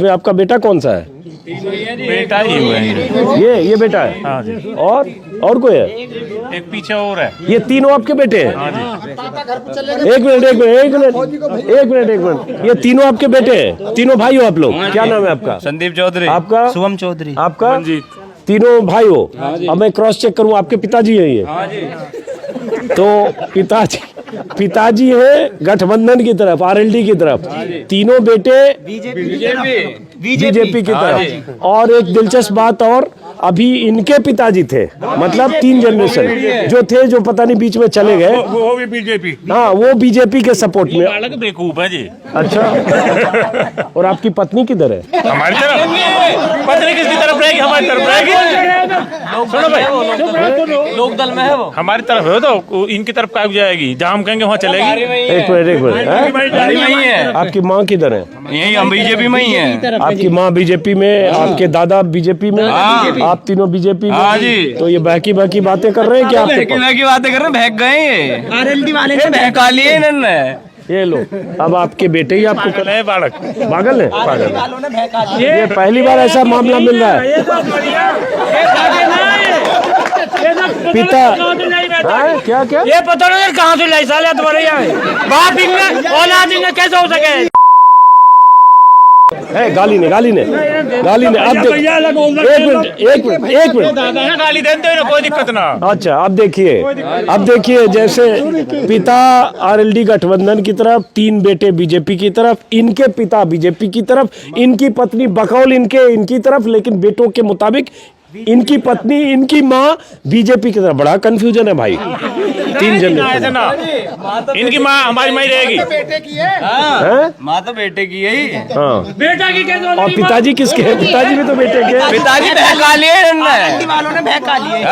इसमें आपका बेटा कौन सा है? बेटा ही हुआ है। ये बेटा है? हाँ जी। और कोई है? एक पीछे और है। ये तीनों आपके बेटे हैं? हाँ जी। एक मिनट, ये तीनों आपके बेटे हैं? तीनों भाई हो आप लोग? क्या नाम है आपका? संदीप चौधरी। आपका? शुभम चौधरी। आपका? तीनों भाई हो? अब मैं क्रॉस चेक करूँ, आपके पिताजी है ये? तो पिताजी है गठबंधन की तरफ, आरएलडी की तरफ, तीनों बेटे बीजेपी की तरफ। और एक दिलचस्प बात और, अभी इनके पिताजी थे, मतलब 3 जनरेशन जो थे, जो पता नहीं बीच में चले गए, वो भी बीजेपी। हाँ, वो बीजेपी के सपोर्ट में। अलग बेवकूफ है जी। अच्छा। और आपकी पत्नी किधर है? हमारी तरफ। पत्नी किसकी तरफ रहेगी? हमारी तरफ रहेगी। सुनो भाई, लोक दल में है वो। हमारी तरफ है तो इनकी तरफ कब जाएगी? जहाँ हम कहेंगे वहाँ चलेगी। एक मिनट, है। आपकी माँ किधर है? यही हम बीजेपी में ही है। आपकी माँ बीजेपी में, आपके दादा बीजेपी में, आप तीनों बीजेपी में। हाँ जी। तो ये बहकी बातें कर रहे हैं क्या? की बातें कर रहे हैं, बहक गए ये। आरएलडी वाले ने बहका लिए इन्होंने। ये लो, अब आपके बेटे ही आपको पागल है, बालक पागल है? पागल वालों ने बहका दिया। ये पहली बार ऐसा मामला मिल रहा है। पिता क्या क्या ये पता नहीं कहाँ से लाई साले तुम्हारे यहाँ बाप इनमें औलाद इनमें कैसे हो सके? है गाली ने अब देख, एक मिनट गाली देते हो ना, कोई दिक्कत ना। अच्छा, अब देखिए जैसे पिता आरएलडी गठबंधन की तरफ, 3 बेटे बीजेपी की तरफ, इनके पिता बीजेपी की तरफ, इनकी पत्नी बकौल इनकी तरफ, लेकिन बेटों के मुताबिक इनकी पत्नी, इनकी माँ बीजेपी की तरफ। बड़ा कंफ्यूजन है भाई। 3 जनरेशन। इनकी माँ हमारी माँ रहेगी। माँ तो बेटे की है। हाँ, बेटा की कैसे? और पिताजी किसके हैं? पिताजी भी तो बेटे के हैं। पिताजी बहका लिए आरएलडी वालों ने बहका लिए।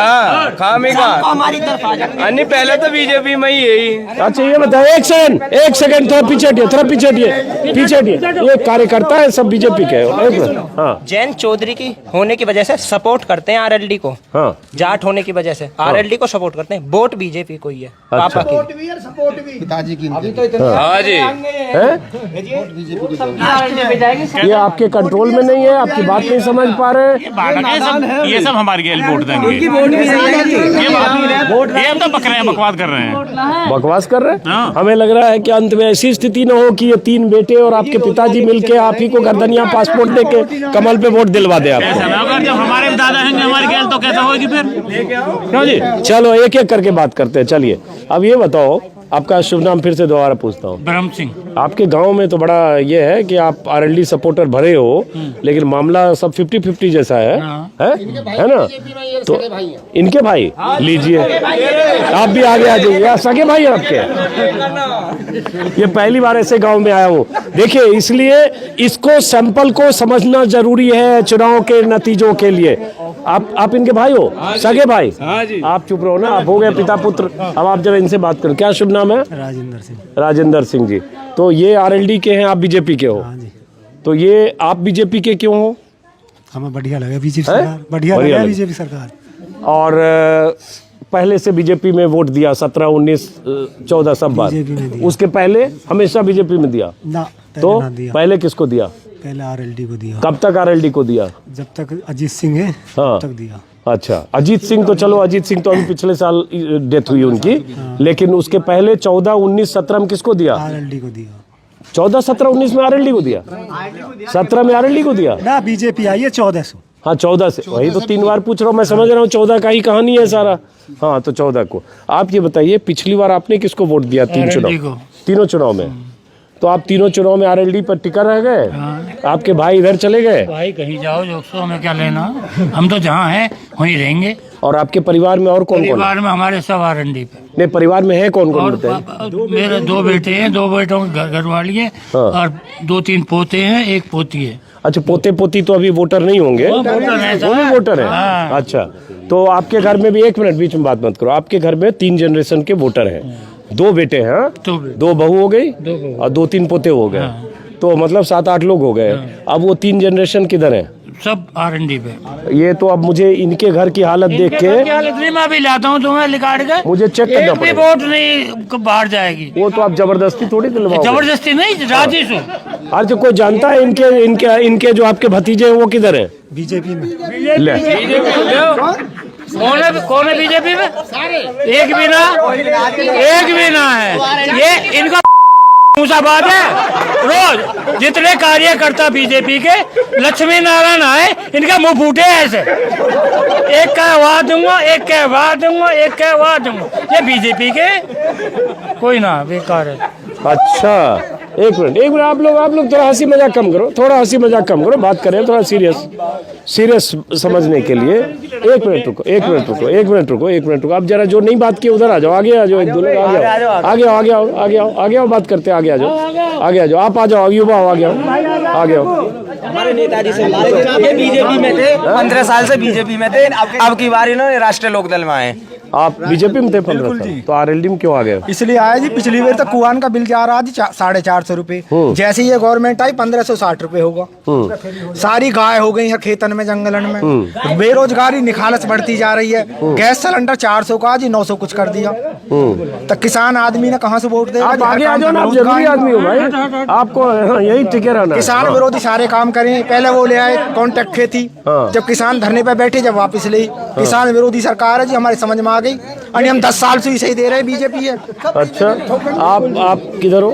खामी का हमारी तरफ आ जाए। अन्य पहले तो बीजेपी में ही है। अच्छा, ये बताओ, एक सेकंड, थोड़ा पीछे हटिए। ये कार्यकर्ता है, सब बीजेपी के हैं। हाँ, जैन चौधरी की होने की वजह से सपोर्ट करते हैं आरएलडी को। हाँ, जाट होने की वजह से आरएलडी को सपोर्ट करते हैं। वोट बीजेपी को ही है। पापा की पिताजी की हाँ जी। ये आपके कंट्रोल में नहीं है, आपकी बात नहीं समझ पा रहे। ये सब हमारे लिए वोट देंगे। ये हम तो बकवास कर रहे हैं। बकवास कर रहे हैं। हाँ। हमें लग रहा है कि अंत में ऐसी स्थिति न हो कि ये 3 बेटे और आपके पिताजी मिलके आप ही को गर्दनिया पासपोर्ट देके कमल पे वोट दिलवा दे आप। ऐसा ना होगा, जब हमारे दादा हैं हमारी गैल तो कैसा होगी फिर? क्यों जी? चलो एक एक करके बात करते हैं। चलिए, अब ये बताओ, आपका शुभ नाम फिर से दोबारा पूछता हूँ। ब्रह्म सिंह। आपके गांव में तो बड़ा ये है कि आप आरएलडी सपोर्टर भरे हो, लेकिन मामला सब 50-50 जैसा है ना? तो इनके भाई लीजिए, आप भी आगे आ जाइए। सगे भाई हैं आपके? ये पहली बार ऐसे गांव में आया हूँ। देखिए, इसलिए इसको सैंपल को समझना जरूरी है चुनाव के नतीजों के लिए। आप इनके भाई हो? सगे भाई? आप चुप रहो ना, आप हो गए पिता पुत्र। अब आप जरा इनसे बात करो। क्या शुभ नाम है? राजेंद्र सिंह जी। तो ये आरएलडी के हैं, आप बीजेपी के हो? तो ये आप बीजेपी के क्यों हो? हमें बढ़िया लगा बीजेपी सरकार। बढ़िया लगा बीजेपी सरकार। और पहले से बीजेपी में वोट दिया 17, 19, 14 सब बार? उसके पहले हमेशा बीजेपी में दिया ना? तो पहले किसको दिया? पहले आरएलडी को दिया। कब तक आरएलडी को दिया? जब तक अजीत सिंह है हाँ, तब दिया। अच्छा, अजीत सिंह तो चलो, अजीत सिंह तो अभी पिछले साल डेथ हुई उनकी। लेकिन उसके पहले 14, 19, 17 में किसको दिया? आरएलडी को दिया। 14, 17, 19 में आरएलडी को दिया? 17 में आरएलडी को दिया ना? बीजेपी आई है 14 से। हाँ, 14 से। वही तो 3 बार पूछ रहा हूँ, मैं समझ रहा हूँ 14 का ही कहानी है सारा। हाँ, तो 14 को। आप ये बताइए, पिछली बार आपने किसको वोट दिया? तीनों चुनाव में? तो आप तीनों चुनाव में आरएलडी पर टिका रह गए? आपके भाई इधर चले गए? भाई कहीं जाओ, जोक्सो हमें क्या लेना? हम तो जहाँ हैं वहीं रहेंगे। और आपके परिवार में और कौन? परिवार में हमारे सब आरएलडी पे। नहीं, परिवार में है कौन कौन? मेरे 2 बेटे हैं, 2 बेटों की घरवाली है और 2-3 पोते हैं, 1 पोती है। अच्छा, पोते पोती तो अभी वोटर नहीं होंगे? वो भी वोटर है। अच्छा, तो आपके घर में भी, 1 मिनट बीच में बात मत करो, आपके घर में 3 जनरेशन के वोटर हैं, 2 बेटे हैं, 2 बहू हो गई और 2-3 पोते हो गए। तो मतलब 7-8 लोग हो गए। अब वो 3 जनरेशन किधर है? सब R&D पे। ये तो अब मुझे इनके घर की हालत देख के मैं अभी लाता हूँ तुम्हें निकाल के, मुझे चेक करना एक भी पड़ेगा। वोट नहीं बाहर जाएगी। वो तो आप जबरदस्ती थोड़ी दिलवाओगे। जबरदस्ती नहीं, राजी से। आज कोई जानता है इनके जो आपके भतीजे हैं वो किधर है? बीजेपी में। ले कौन है बीजेपी में? एक भी ना है। ये इनका मुसाबाद है। रोज जितने कार्यकर्ता बीजेपी के लक्ष्मी नारायण आए, इनका मुंह फूटे ऐसे, एक का आवाज दूंगा, एक का आवाज दूंगा, एक का आवाज दूंगा। ये बीजेपी के कोई ना, बेकार है। अच्छा एक मिनट आप लोग थोड़ा हंसी मजाक कम करो, बात करें थोड़ा सीरियस समझने के लिए। एक मिनट रुको। आप जरा जो नहीं बात की उधर आ जाओ, आगे आ जाओ, एक दो लोग आगे आओ, बात करते हैं, आगे आ जाओ, आप आ जाओ, युवा आगे आओ। हमारे नेताजी से ये बीजेपी में थे, 15 साल से बीजेपी में थे, अब की बार इन्होंने राष्ट्रीय लोकदल में आए। आप बीजेपी में थे 15 साल, तो RLD में क्यों आ गए? इसलिए आया जी, पिछली बार तो कुआन का बिल क्या रहा जी 450 रुपए, जैसे ये गवर्नमेंट आई 1560 रुपए होगा। सारी गाय हो गई है खेतन में, जंगलन में। बेरोजगारी निखालस बढ़ती जा रही है। गैस सिलेंडर 400 का जी 900 कुछ कर दिया। तो किसान आदमी ने कहाँ से वोट दे? आप आगे आ जाओ ना, आप जरूरी आदमी हो भाई, आपको यही टिके रहना। किसान विरोधी सारे काम करें। पहले वो ले आए कॉन्ट्रैक्ट खेती, जब किसान धरने पे बैठे, जब वापस ले। किसान विरोधी सरकार है जी, हमारे समझ में आ गई। और हम 10 साल से ही सही दे रहे हैं, बीजेपी है। अच्छा आप किधर हो?